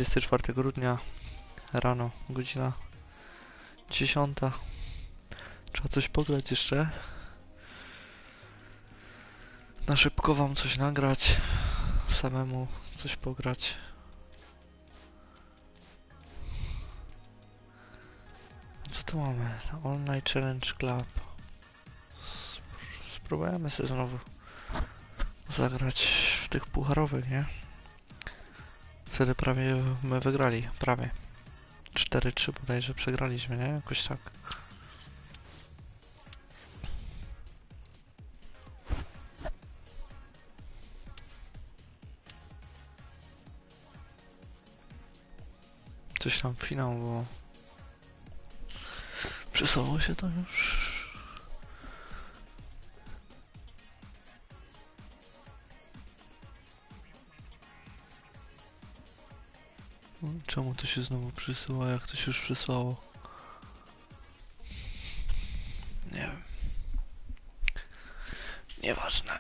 24 grudnia rano, godzina 10. Trzeba coś pograć jeszcze. Na szybko wam coś nagrać. Samemu coś pograć. Co tu mamy? Online Challenge Club. Spróbujemy sobie znowu zagrać w tych pucharowych, nie? Wtedy prawie my wygrali, prawie 4-3 bodajże przegraliśmy, nie? Jakoś tak. Coś tam finał, bo przysłało się to już. Czemu to się znowu przysyła, jak to się już przysłało? Nie wiem. Nieważne.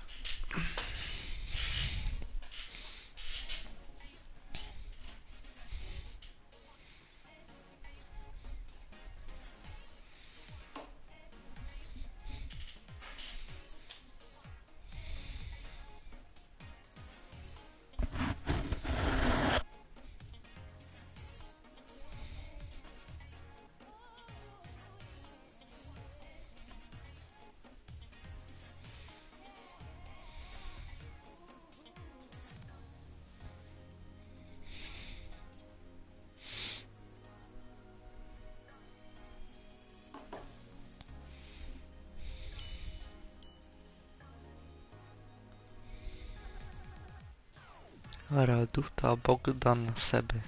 Raduta Bogdan Seby.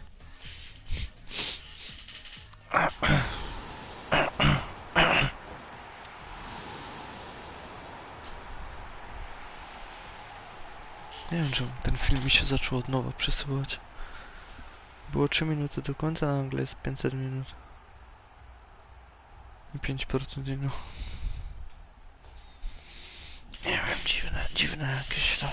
Nie wiem, czemu ten film mi się zaczął od nowa przesyłać. Było 3 minuty do końca, a nagle jest 500 minut. I 5% no. Nie wiem, dziwne jakieś to.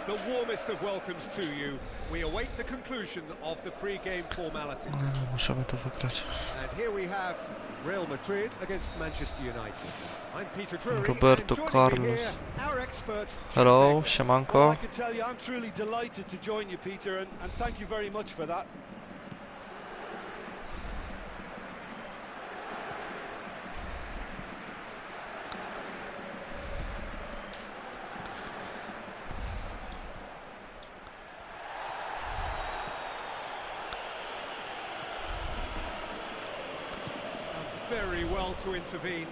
The warmest of welcomes to you. We await the conclusion of the pre-game formalities. Możemy to wygrać. And here we have Real Madrid against Manchester United. I'm Peter Drury. Roberto Carlos. Hello, siemanko. Well, I can tell you I'm truly delighted to join you, Peter, and thank you very much for that. Very well to intervene.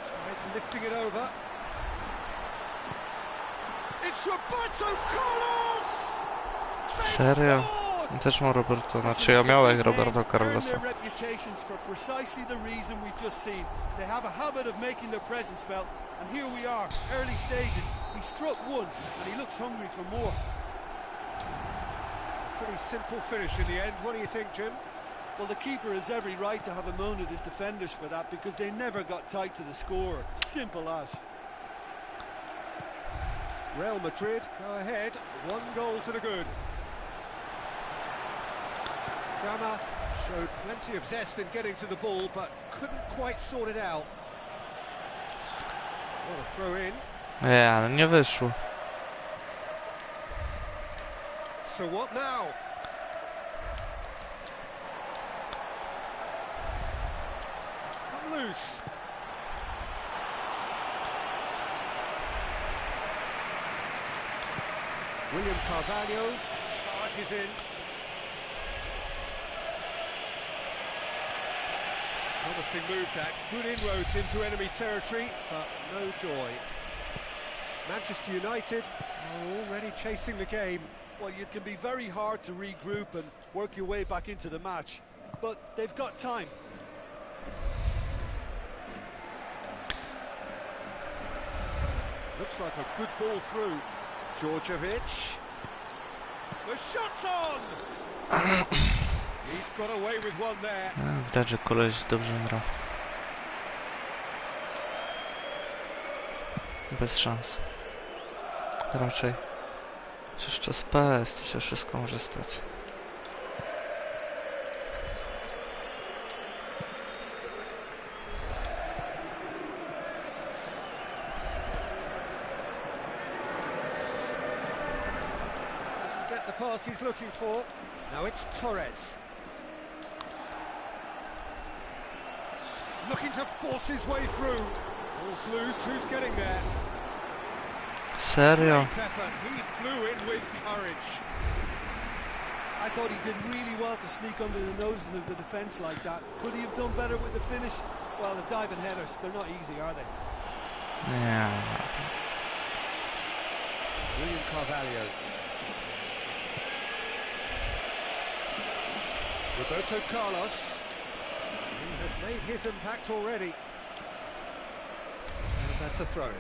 Tries lifting it over. It's Roberto Carlos! Serio? Ja też mam Roberto, znaczy ja miałem Roberto Carlosa. They have a habit of making their presence felt, and here we are, early stages. He struck one, and he looks hungry for more. Pretty simple finish in the end. What do you think, Jim? Well, the keeper has every right to have a moan at his defenders for that, because they never got tight to the score. Simple as. Real Madrid go ahead, 1 goal to the good. Trama showed plenty of zest in getting to the ball, but couldn't quite sort it out. What a throw in. Nie, ale nie wyszło. So what now? It's come loose. William Carvalho charges in. Promising move that. Good inroads into enemy territory, but no joy. Manchester United are already chasing the game. Well, it can be very hard to regroup and work your way back into the match, but they've got time. Looks like a good ball through. Djordjevic. The shot's on! got away with one there. Widać, że koleś dobrze gra. Bez szans. Raczej. Przecież czas PES, to się wszystko może stać. Doesn't get the pass he's looking for. Now it's Torres. Looking to force his way through. Ball's loose, who's getting there? Serio? Great effort. He flew in with courage. I thought he did really well to sneak under the noses of the defence like that. Could he have done better with the finish? Well, the diving headers, they're not easy, are they? Nie. William Carvalho. Roberto Carlos. He has made his impact already. And that's a throw.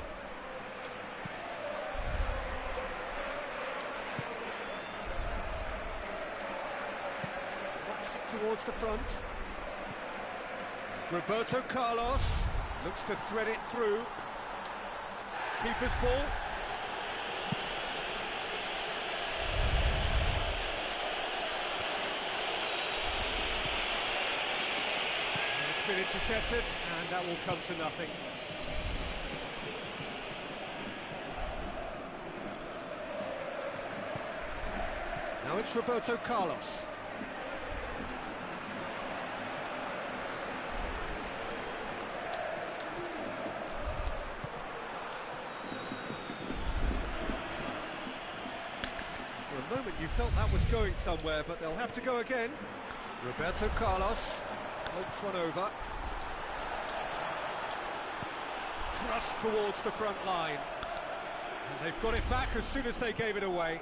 Knocks it towards the front. Roberto Carlos looks to thread it through. Keeper's ball. It's been intercepted, and that will come to nothing. Now it's Roberto Carlos. For a moment you felt that was going somewhere, but they'll have to go again. Roberto Carlos floats one over. Thrust towards the front line. And they've got it back as soon as they gave it away.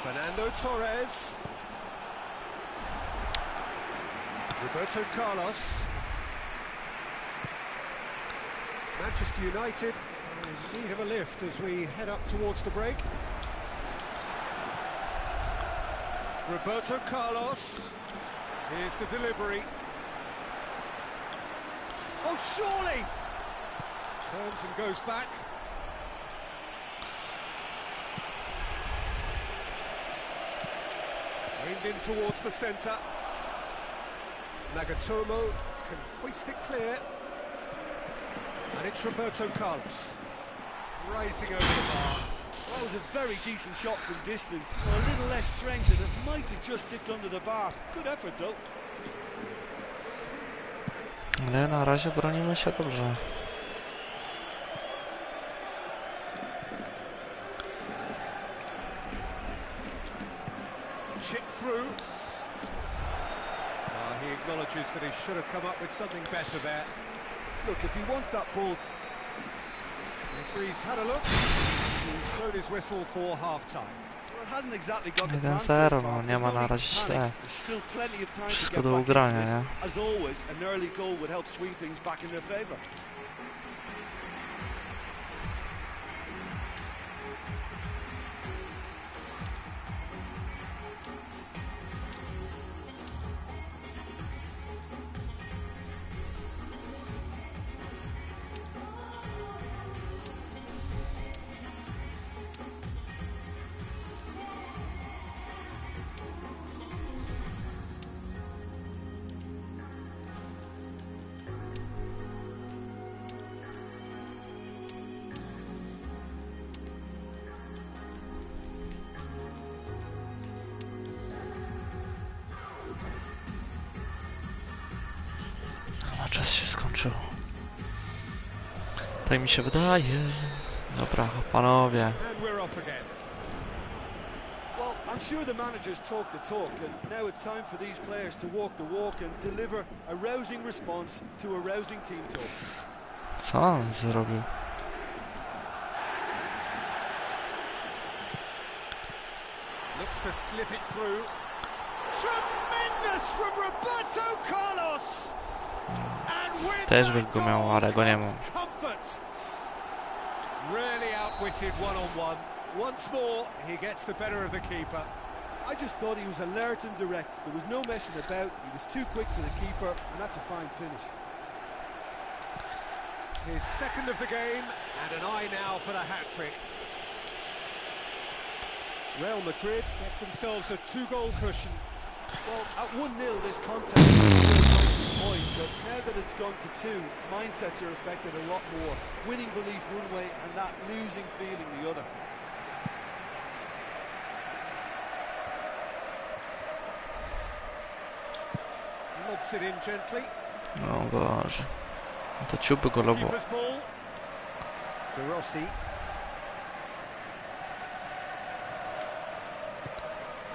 Fernando Torres. Roberto Carlos. Manchester United in need of a lift as we head up towards the break. Roberto Carlos. Here's the delivery. Oh, surely! Turns and goes back. Aimed in towards the centre. Nagatomo can hoist it clear. And it's Roberto Carlos. Rising over the bar. That was a very decent shot from distance. A little less strength and it might have just dipped under the bar. Good effort though. Ale na razie bronimy się dobrze. Chip through. He acknowledges that he should have come up with something better there. Look, if he wants that ball... The referee's had a look. He's blown his whistle for half-time. Well, it hasn't exactly got the 1-0, no nie ma na razie źle. Wszystko do ugrania, nie? As always, an early goal would help swing things back in their favour. Czas się skończył. Tak mi się wydaje. Dobra, panowie. Well, I'm sure the managers talk the talk, and now it's time for these players to walk the walk and deliver a rousing response to a rousing team talk. Co on zrobił? Looks to slip it through. Tremendous from Roberto Carlos. And with Też bym go miał, ale go nie mam. Really quick-witted one-on-one. Once more, he gets the better of the keeper. I just thought he was alert and direct. There was no messing about. He was too quick for the keeper, and that's a fine finish. His second of the game, and an eye now for the hat-trick. Real Madrid get themselves a 2-goal cushion. Well, at 1-0, this contest is still nicely poised, but now that it's gone to 2, mindsets are affected a lot more. Winning belief one way, and that losing feeling the other. Lobs it in gently. O Boże. To ciuby golowo. Keeper's ball. De Rossi.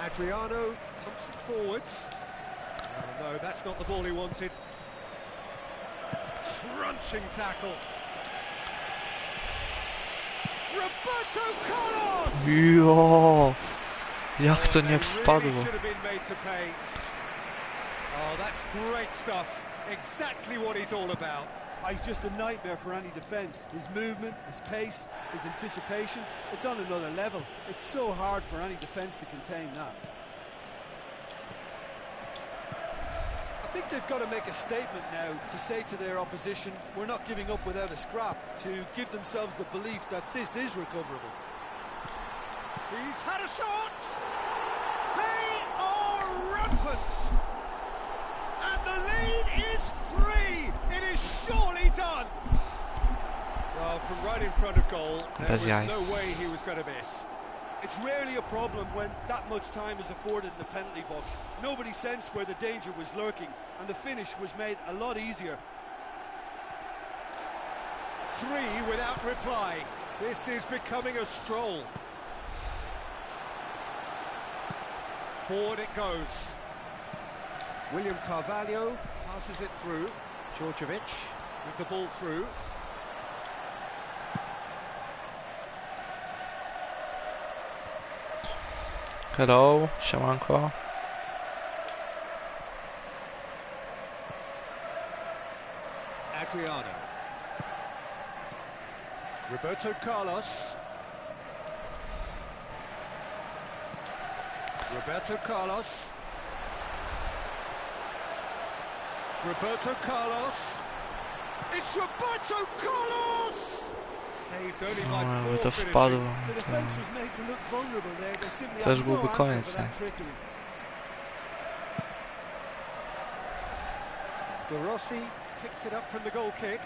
Adriano pumps it forwards. Oh, no, that's not the ball he wanted. Crunching tackle. Roberto Carlos! Jo! Jak to nie wpadło? Should have been made to pay. Oh, that's great stuff. Exactly what he's all about. He's just a nightmare for any defence. His movement, his pace, his anticipation, it's on another level. It's so hard for any defence to contain that. I think they've got to make a statement now to say to their opposition, we're not giving up without a scrap, to give themselves the belief that this is recoverable. He's had a shot! They are rampant! And the lead is 3! It is surely done! Well, from right in front of goal, there was no way he was going to miss. It's rarely a problem when that much time is afforded in the penalty box. Nobody sensed where the danger was lurking, and the finish was made a lot easier. 3 without reply. This is becoming a stroll. Forward it goes. William Carvalho passes it through. Djordjevic with the ball through. Hello, siemanko. Adriano. Roberto Carlos. Roberto Carlos. Roberto Carlos. It's Roberto Carlos! Saved only by No, to poor wpadło. finishing. The defence was made to look vulnerable there. They simply Też had no byłby answer koniec, for nie? that trickery. De Rossi picks it up from the goal kick.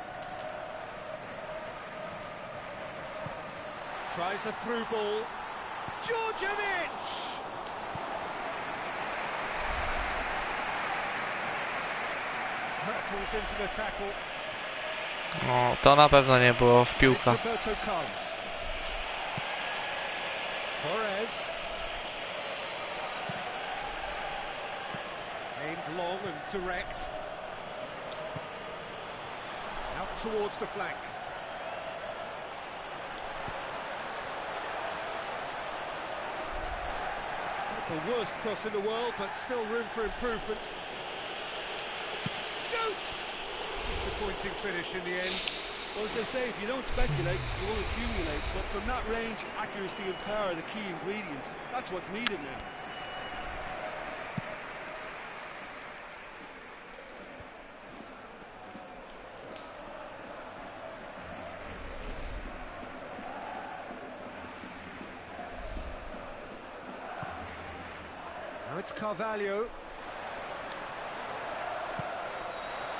Tries a through ball. Djordjevic! Hurtles into the tackle. No, to na pewno nie było w It's piłka. Roberto Carlos. Torres. Aimed long and direct. Out towards the flank. Not the worst cross in the world, but still room for improvement. Shoots! Disappointing finish in the end. Well, as they say, if you don't speculate, you won't accumulate. But from that range, accuracy and power are the key ingredients. That's what's needed now. Now it's Carvalho.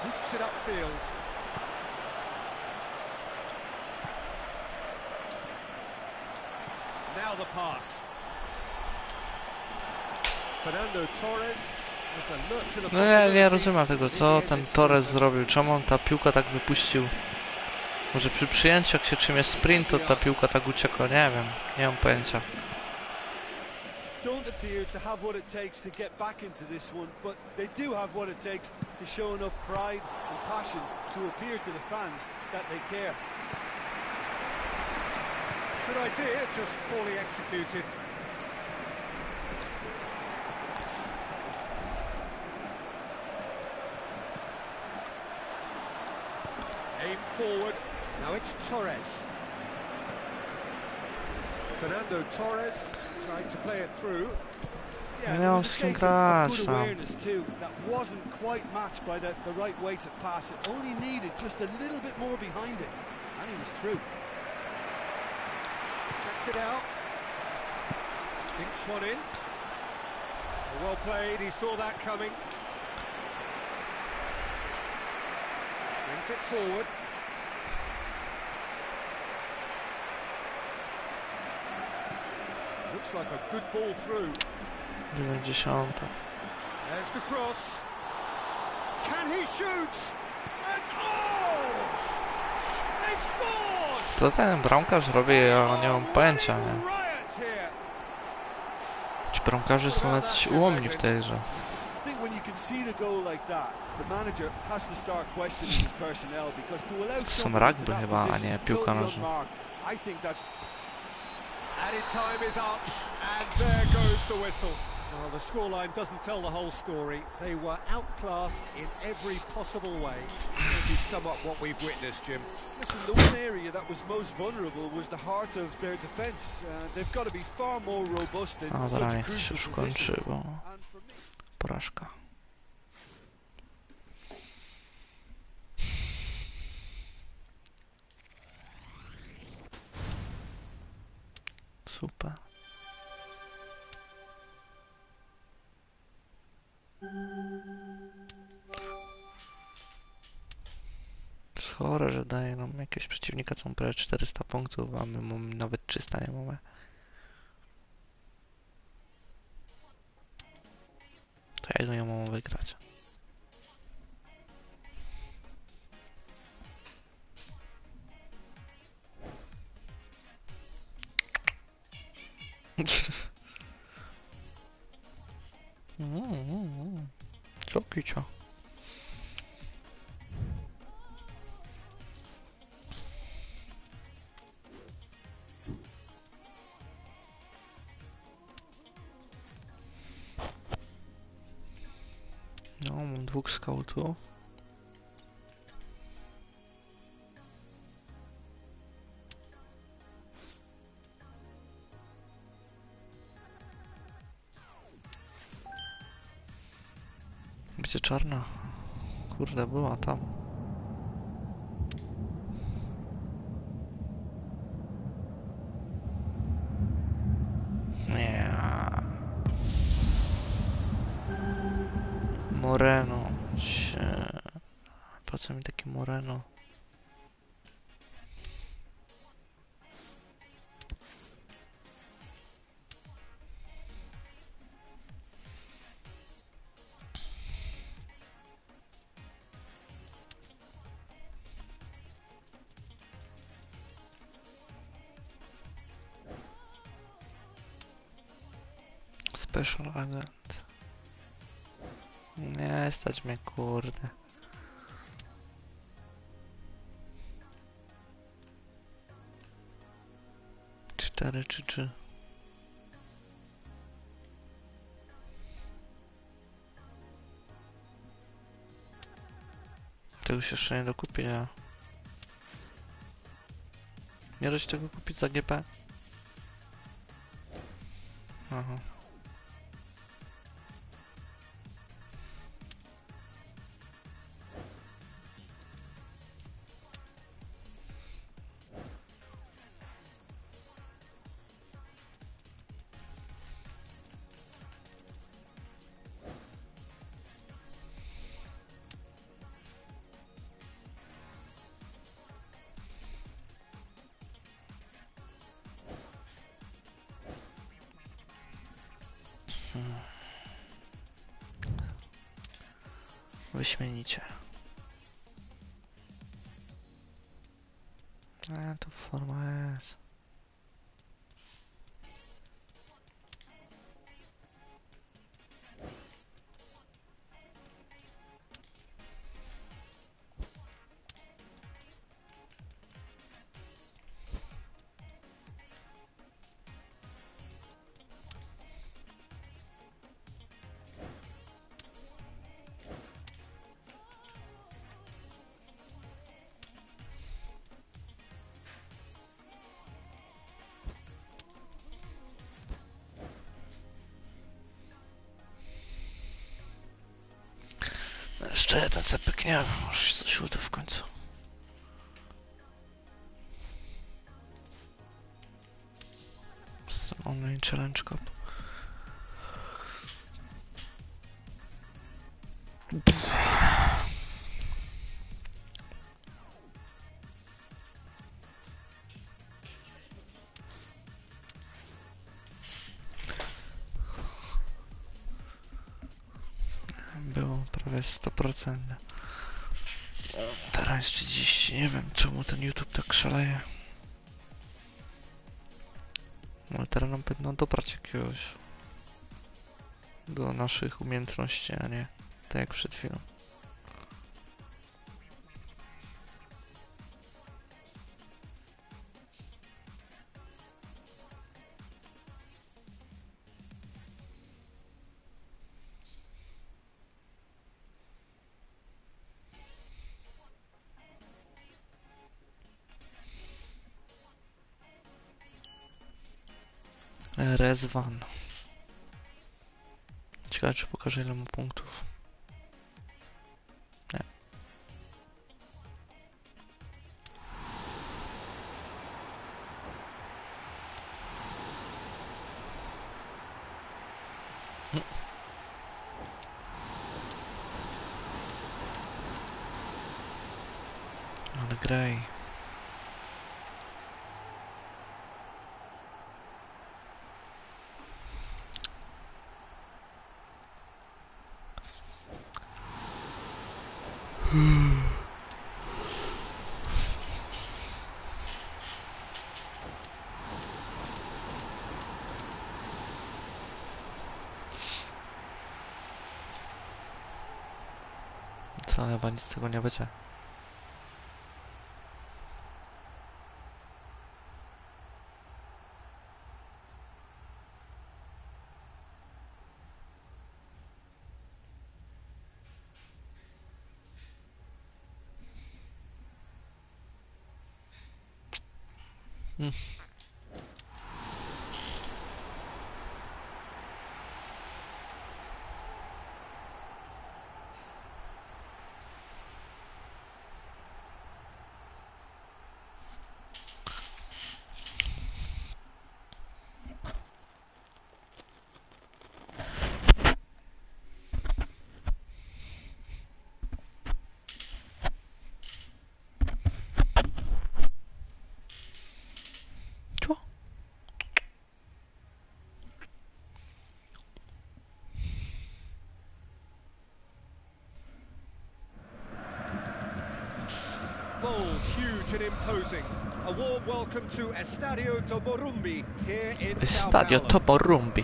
Hoops it upfield. Now the pass. Fernando Torres was alert to the No nie possibilities. rozumiem tego, co ten Torres zrobił. Czemu on ta piłka tak wypuścił? Może przy przyjęciu, jak się czymie sprint, to ta piłka tak uciekła, nie wiem. Nie mam pojęcia. Don't appear to have what it takes to get back into this one, but they do have what it takes to show enough pride and passion to appear to the fans that they care. Good idea, just poorly executed. Aim forward. Now it's Torres. Fernando Torres tried to play it through. Yeah, No, it was a case grać of good tam. awareness too. That wasn't quite matched by the right weight of pass. It only needed just a little bit more behind it, and he was through. Gets it out. Dinks one in. Well played, he saw that coming. Brings it forward. Looks like a good ball through. 90. There's the cross. Can he shoot? And oh! They've scored! Co ten bramkarz robi? Ja nie mam pojęcia, nie? Riot here. Ci bramkarze są jacyś ułomni w tej grze. I think when you concede a goal like that, the manager has to start questioning his personnel because to allow Są someone into rugby that chyba, a position nie piłka totally nożna. unmarked, I think that's Added time is up, and there goes the whistle. Well, the scoreline doesn't tell the whole story. They were outclassed in every possible way. Maybe sum up what we've witnessed, Jim. Listen, the one area that was most vulnerable was the heart of their defence. They've got to be far more robust in Dobra, such a niech to się crucial już position. kończy, bo And for me, porażka. Super. To jest chore, że daje nam jakiegoś przeciwnika, co ma prawie 400 punktów, a my mamy nawet 300 nie mamy. To jak ja mam wygrać? Co kicia? No, mam 2 skautów. Gdzie czarna? Kurde, była tam. Nie. Moreno. Po co mi taki Moreno? Special agent. Nie stać mnie, kurde. Cztery czy 3. Tego się jeszcze nie dokupię, nie? Nie da się tego kupić za GP? Aha. Wyśmienicie. To forma jest. Jeszcze jeden se pyknie, może się coś uda w końcu. Online challenge cup. Było prawie 100%. Teraz 30. Nie wiem czemu ten YouTube tak szaleje. Ale teraz nam powinno dobrać jakiegoś do naszych umiejętności, a nie tak jak przed chwilą. Rezwan. Ciekawe, czy pokaże ile ma punktów. Nie. Ale graj. Co, chyba nic z tego nie będzie. Bold, huge and imposing. A warm welcome to Estadio Toporumbi here in Sao Estadio Paulo. Toporumbi.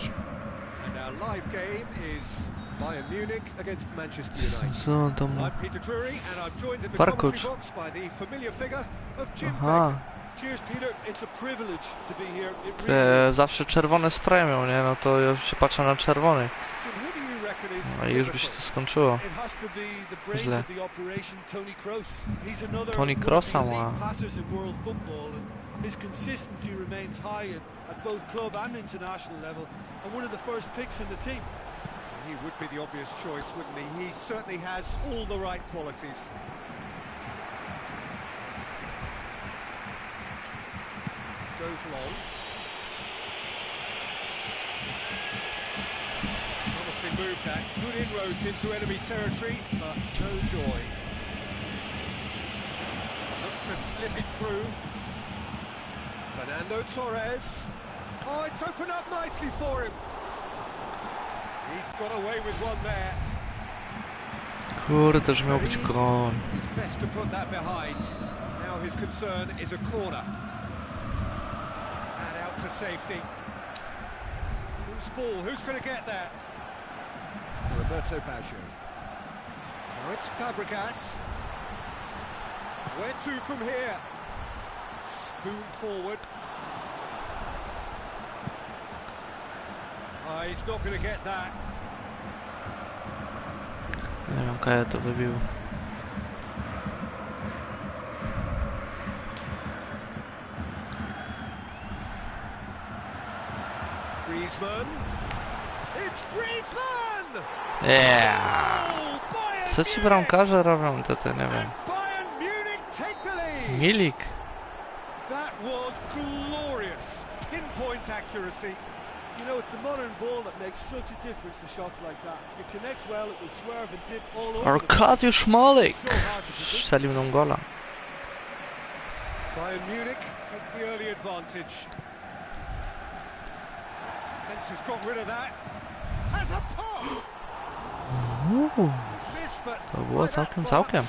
And our live game is Bayern Munich against Manchester United. Co to I'm Peter Drury and I'm joined in the Warkocz. commentary box by the familiar figure of Jim Aha. Baker. Cheers, Peter. It's a privilege to be here. It really is. Zawsze czerwone stroje miał, nie? No to ja się patrzę na czerwony. Jim, who do you reckon is No i już by się to skończyło. It has to be the brains Źle. of the operation, Tony Kroos. He's another Tony one of Kroos the ma. elite passers in world football, and his consistency remains high at both club and international level, and one of the first picks in the team. He would be the obvious choice, wouldn't he? He certainly has all the right qualities. Goes long. Promising move that. Good inroads into enemy territory, but no joy. Looks to slip it through. Fernando Torres. Oh, it's opened up nicely for him. He's got away with one there. Kurde, że miał być gol. It's best to put that behind. Now his concern is a corner. And out to safety. Who's ball? Who's going to get that? Roberto Baggio. Now it's Fabregas. Where to from here? Spoon forward. Oh, he's not going to get that. Nie wiem, Kaja to wybił. Griezmann. It's Griezmann! Yeah! Oh, Bayern Co ci bramkarze robią, to nie wiem. Bayern Munich take the lead. Milik. That was glorious. Pinpoint accuracy. You know, it's the modern ball that makes such a difference to shots like that. If you connect well, it will swerve and dip all over. Arkadiusz Molik. It's so hard to predict. Strzelił nam gola. Bayern Munich take the early advantage. Fence has got rid of that. Has a pop. He's missed, but To było całkiem.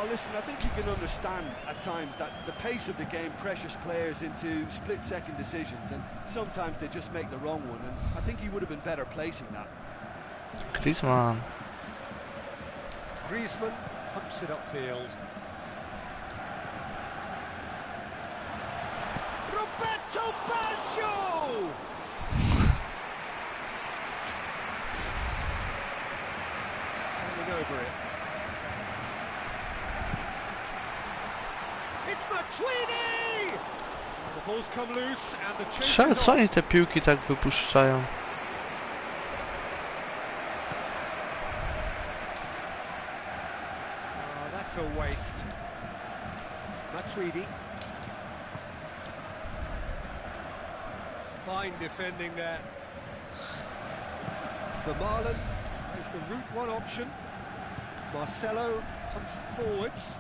Oh, listen, I think you can understand at times that the pace of the game pressures players into split-second decisions, and sometimes they just make the wrong one, and I think he would have been better placing that. Griezmann. Griezmann pumps it upfield. Roberto Baggio! Standing over it. It's Matuidi! The ball's come loose and the chase Co is on. oni te piłki tak wypuszczają? Oh, that's a waste. Matuidi. Fine defending there. Vermaelen is the route one option. Marcelo pumps it forwards.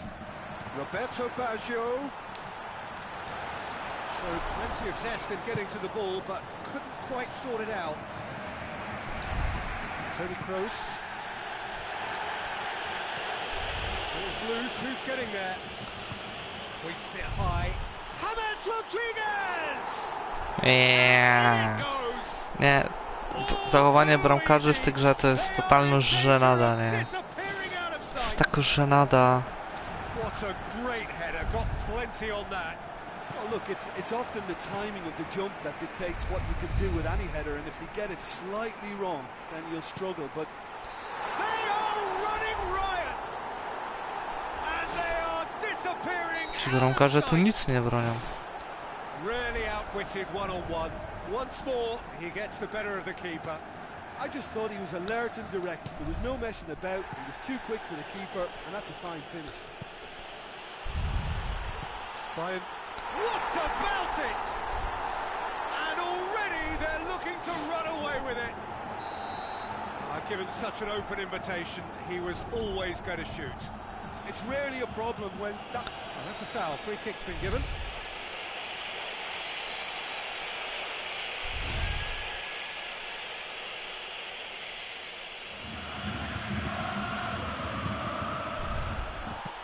Roberto Baggio showed plenty of zest in getting to the ball, but couldn't quite sort it out. Toni Kroos. Ball's loose, who's getting there? Hoists it high. James Rodriguez! Nie. Goes! Nie. Zachowanie bramkarzy w tej grze to jest totalna żenada, nie? Disappearing out of To jest sight. taka żenada. What a great header, got plenty on that. Oh, look, it's often the timing of the jump that dictates what you can do with any header, and if you get it slightly wrong, then you'll struggle, but They are running riot! And they are disappearing Ci out bramkarze of tu sight. nic nie bronią. Really outwitted one-on-one. Once more, he gets the better of the keeper. I just thought he was alert and direct. There was no messing about, he was too quick for the keeper, and that's a fine finish. Bayern. What about it? And already they're looking to run away with it. I've given such an open invitation, he was always going to shoot. It's rarely a problem when that... Oh, that's a foul, free kick's been given.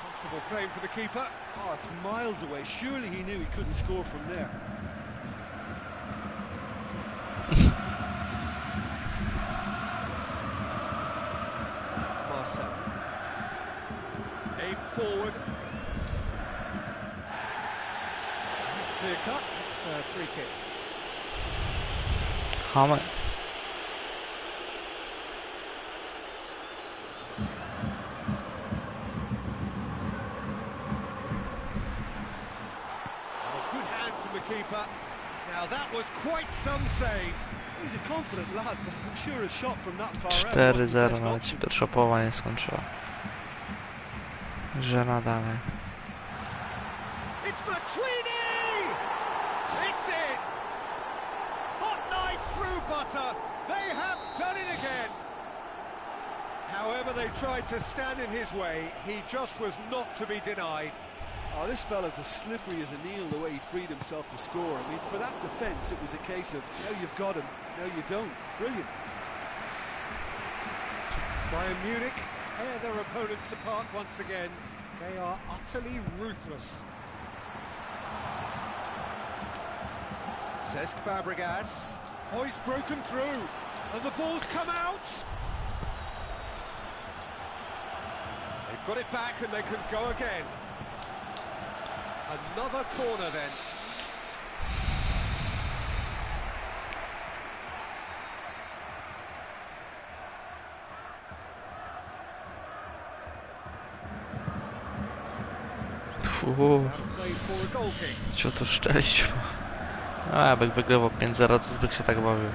Comfortable claim for the keeper. Oh, it's miles away. Surely he knew he couldn't score from there. Marcelo. Aim forward. That's clear cut. It's a free kick. James. A good hand from the keeper. Now that was quite some save. He's a confident lad, but I'm sure a shot from that far out... 4-0, nawet się pierwsza połowa nie skończyła. Żenada, nie? It's Matuidi! It's in! Hot knife through butter. They have done it again. However they tried to stand in his way, he just was not to be denied. Oh, this fella's as slippery as an eel the way he freed himself to score. I mean, for that defence, it was a case of, now you've got him, now you don't. Brilliant. Bayern Munich tear their opponents apart once again. They are utterly ruthless. Cesc Fabregas. Oh, he's broken through. And the ball's come out. They've got it back and they can go again. Another corner then. Played for a goal kick. Co to szczęściu. A, jakby wygrywał 5-0, to zbyt się tak bawił.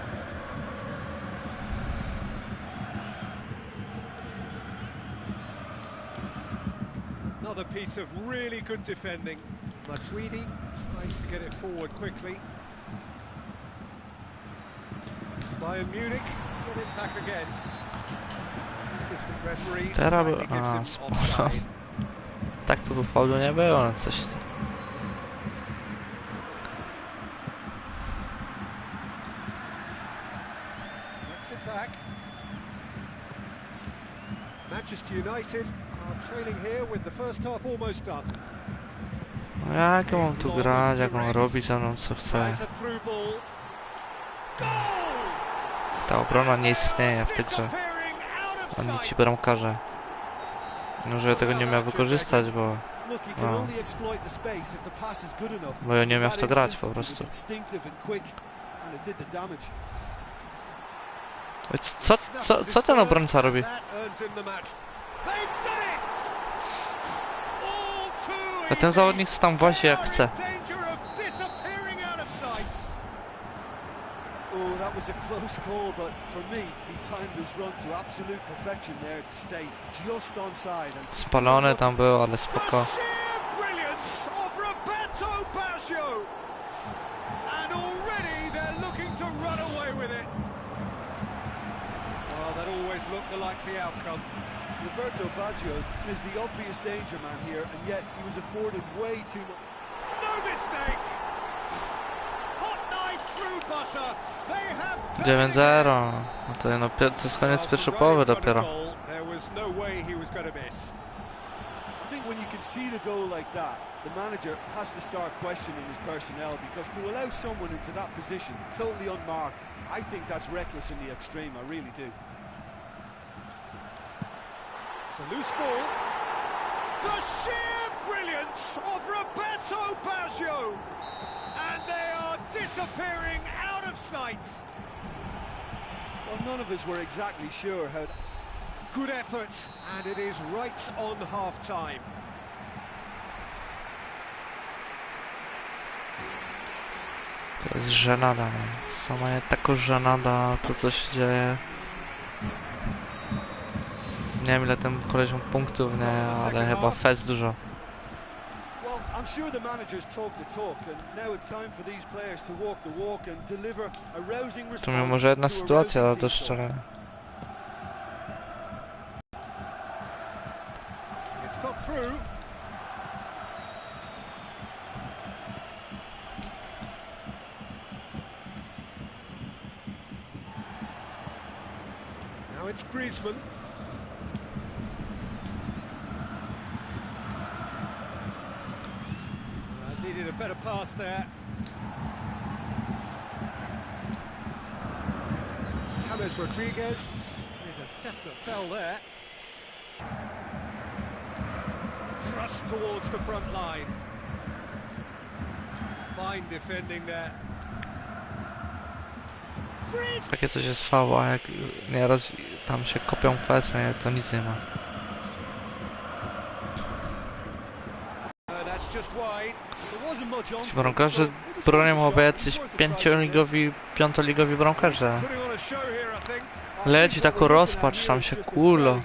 Another piece of really good defending. Matuidi tries to get it forward quickly. Bayern Munich get it back again. Assistant referee Teraz rightly gives him spoko. offside. Tak to by faulu nie było, no coś. Gets it back. Manchester United are trailing here with the first half almost done. No jak ja mam tu grać, jak on robi ze mną co chce. Tries a through ball. Goal! Ta obrona nie istnieje w tej grze. Disappearing out of Oni sight. ci bramkarze. No, że ja tego nie miał wykorzystać, bo Look, he can only exploit the space if the pass is good enough. Bo ja nie miał w In to that grać instance, po it was prostu. instinctive and quick, and it did the damage. Co ten obrońca robi? That earns him the match. They've done it! All too A ten easy. zawodnik co tam włazi jak chce. Danger of disappearing out of sight. Oh, that was a close call, but for me, he timed his run to absolute perfection there to stay just onside. And Spalone tam było, ale spoko. The sheer brilliance of Roberto Baggio. And already they're looking to run away with it. Well, that always looked the likely outcome. Roberto Baggio is the obvious danger man here, and yet he was afforded way too much. No mistake. Hot knife through butter. They have 9-0. No to jest koniec pierwszej połowy dopiero. There was no way he was going to miss. I think when you can see the goal like that, the manager has to start questioning his personnel, because to allow someone into that position totally unmarked, I think that's reckless in the extreme, I really do. It's a loose ball. The sheer brilliance of Roberto Baggio. And they are disappearing out of sight. Well, none of us were exactly sure how... Good effort, and it is right on half-time. To jest żenada, nie? Sama jest taka żenada, to co się dzieje. Nie wiem ile ten koleś ma punktów, nie, ale chyba fest dużo. Well, I'm sure the managers talk the talk, and now it's time for these players to walk the walk and deliver a rousing To mnie response może jedna to a sytuacja rousing do team form. szczerania. It's got through. Now it's Griezmann. Needed a better pass there. James Rodriguez with a definite foul there. Thrust towards the front line. Fine defending there. Takie coś jest faul, a jak nieraz tam się kopią kwestie, to nic nie ma. That's just wide. There wasn't much on. Ci bramkarze bronią chyba jacyś piątoligowi bramkarze. Putting on a show here, I think. Leci taką rozpacz, tam się kulo.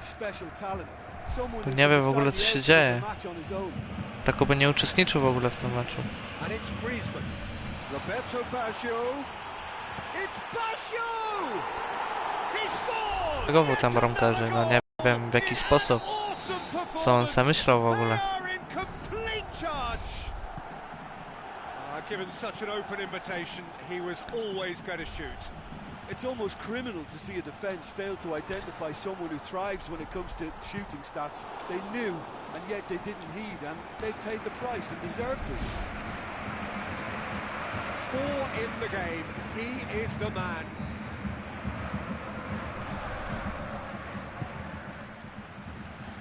Nie wiem w ogóle co się dzieje. Tak by nie uczestniczył w ogóle w tym meczu. And it's Griezmann. Roberto Baggio. It's Baggio! He scores! Tego był tam bramkarzy, no nie wiem w jaki sposób. Co on sobie myślał w ogóle. Given such an open invitation, he was always going to shoot. It's almost criminal to see a defence fail to identify someone who thrives when it comes to shooting stats. They knew, and yet they didn't heed, and they've paid the price and deserved to. 4 in the game. He is the man.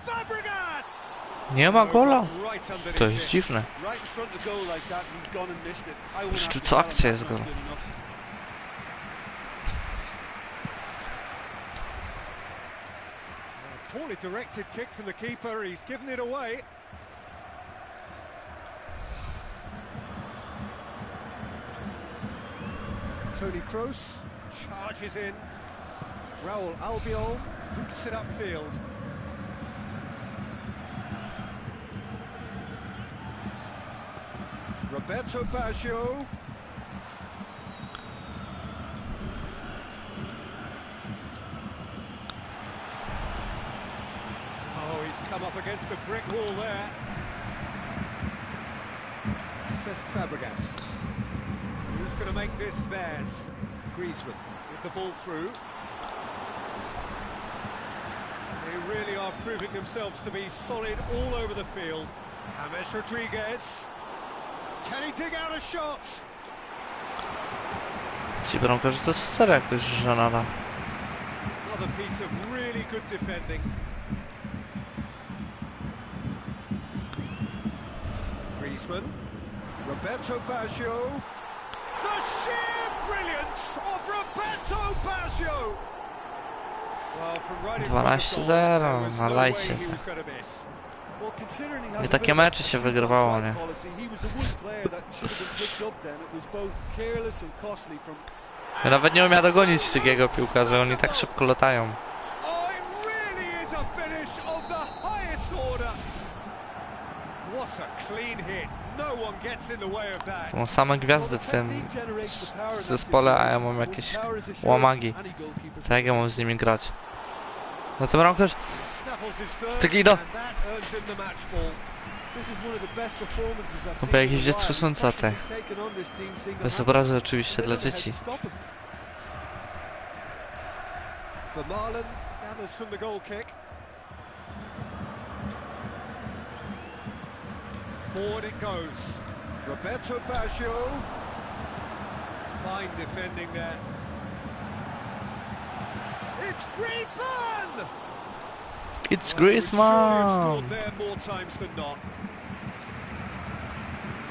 Fabregas! Nie ma gola? To jest dziwne. Right in front of the goal like that, and he's gone and missed it. I wouldn't Przecież have to co tell him akcja that's jest not gola. good enough. Poorly directed kick from the keeper. He's given it away. Toni Kroos charges in. Raul Albiol boots it upfield. Roberto Baggio. Oh, he's come up against a brick wall there. Cesc Fabregas. Who's going to make this theirs? Griezmann with the ball through. They really are proving themselves to be solid all over the field. James Rodriguez. Can he dig out a shot? Ci bramkarze to jest serio jakoś żenada. Another piece of really good defending. Griezmann. Roberto Baggio. The sheer brilliance of Roberto Baggio. Well, from right in front of goal, 12-0 there was na no way lajcie. he was going to miss. Well, considering he has Nie a takie bit of mecze się a wygrywało, nie? shoot-on-side policy, he was the one player that should have been picked up then. It was both careless and costly from... Ja nawet nie umiem dogonić takiego piłkarza, oni tak szybko latają. Oh, it really is a finish of the highest order. What a clean hit. No one gets in the way of that. Są same gwiazdy w tym zespole, a ja mam jakieś łamagi. Co jak ja mam z nimi grać? No to bramkarz... Taki no... Kupię jakieś dziecko słońca te. Bez obrazy oczywiście dla dzieci. Forward it goes. Roberto Baggio. Fine defending there. It's Griezmann! It's Surely have Griezmann! scored there more times than not.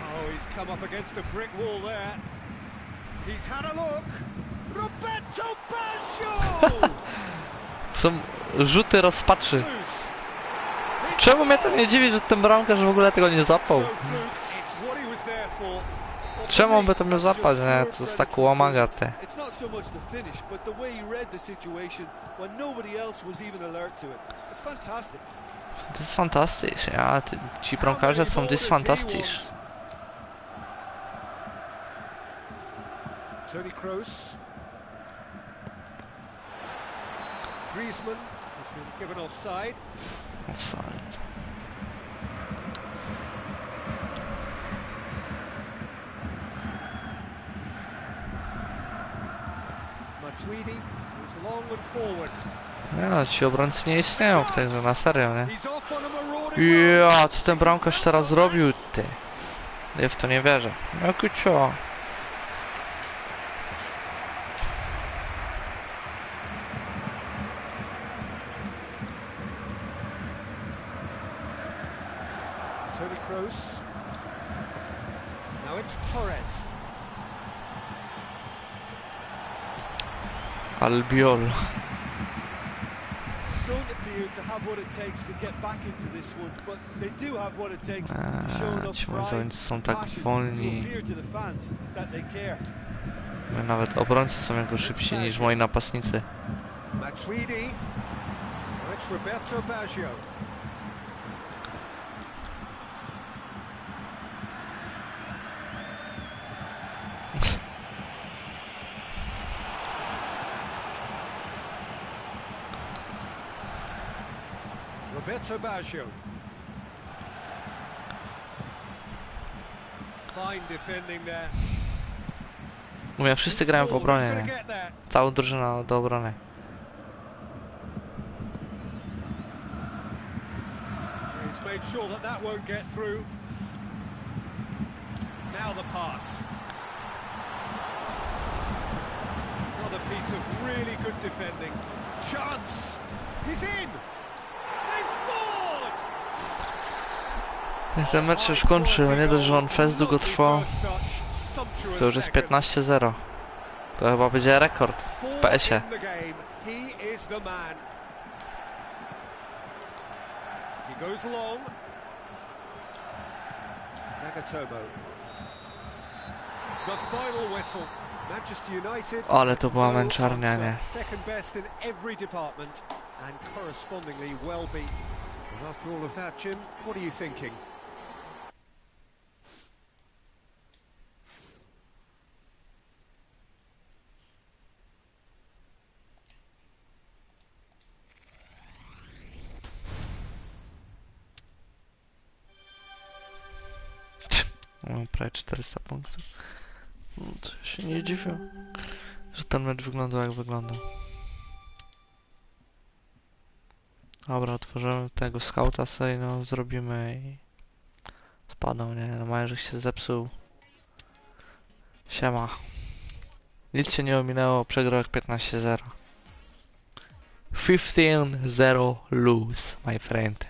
Oh, he's come up against a brick wall there. He's had a look. Roberto Baggio! Są rzuty rozpaczy. Loose. Czemu mnie to nie dziwi, że ten bramkarz w ogóle tego nie zapał? No fluke. It's what he was there for. Czemu on by to miał zapać, nie? To jest tak łamaga te. It's not so much the finish, but the way he read the situation when nobody else was even alert to it. It's fantastic. To jest fantastycznie, a ci bramkarze są dysfantastyczni. Toni Kroos. Griezmann has been given offside. Offside. Matuidi was long and forward. Nie no, ci obrońcy nie istnieją w tej grze, na serio, nie? He's off on a marauding run. Ja, co ten bramkarz teraz zrobił, ty? Ja w to nie wierzę. Jakie cio? Toni Kroos. Now it's Torres. Albiol. Don't appear to have what it takes to get back into this one, but they do have what it takes to show enough Ci pride obrońcy są and tak passion to wolni. appear to the fans that they care. Nawet obrońcy są jako szybsi niż moi napastnicy. Matuidi. Now it's Roberto Baggio. Roberto Baggio. Fine defending there. Mówię, wszyscy grają po obronie, nie? Cała drużyna do obrony. He's made sure that that won't get through. Now the pass. Another piece of really good defending. Chance. He's in. They've scored. Niech ten mecz się już kończy, bo nie dość, że on fest długo trwał. To już jest 15-0. To chyba będzie rekord w PES-ie. He goes long. Nagatomo. The final whistle. Manchester United. Ale to była męczarnia, nie? Second best in every department and correspondingly well beaten. And after all of that, Jim, what are you thinking? Mam prawie 400 punktów. No, to ja się nie dziwię, że ten mecz wyglądał jak wyglądał. Dobra, otworzymy tego skauta sobie, no zrobimy i spadną, nie? No Majerzyk się zepsuł. Siema. Nic się nie ominęło, przegrał jak 15-0. 15-0 lose, my friend.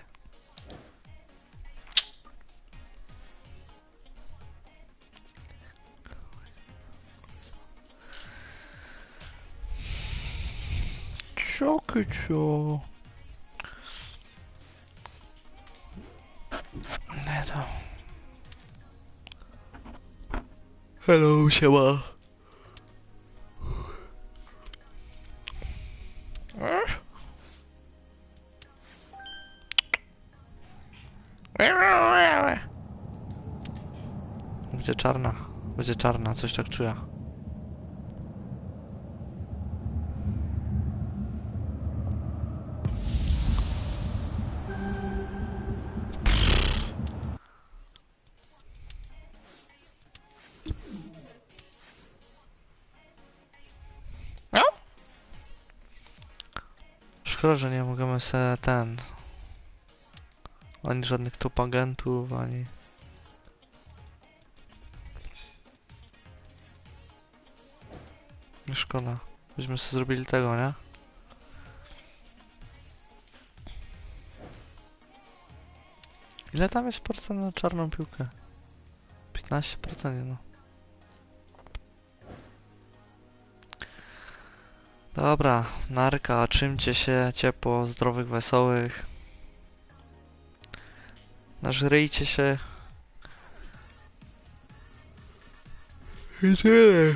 Ciokycio. Nie to. Hello, siema. Będzie czarna. Będzie czarna, coś tak czuję. No? Szkoda, że nie możemy sobie ani żadnych top agentów, ani... Szkoda. Byśmy sobie zrobili tego, nie? Ile tam jest procent na czarną piłkę? 15%, no. Dobra, narka, czymcie się, ciepło, zdrowych, wesołych. Nażryjcie się. I tyle.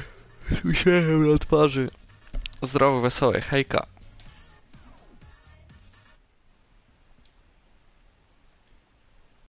Z uśmiechem na twarzy. Zdrowych, wesołych, hejka.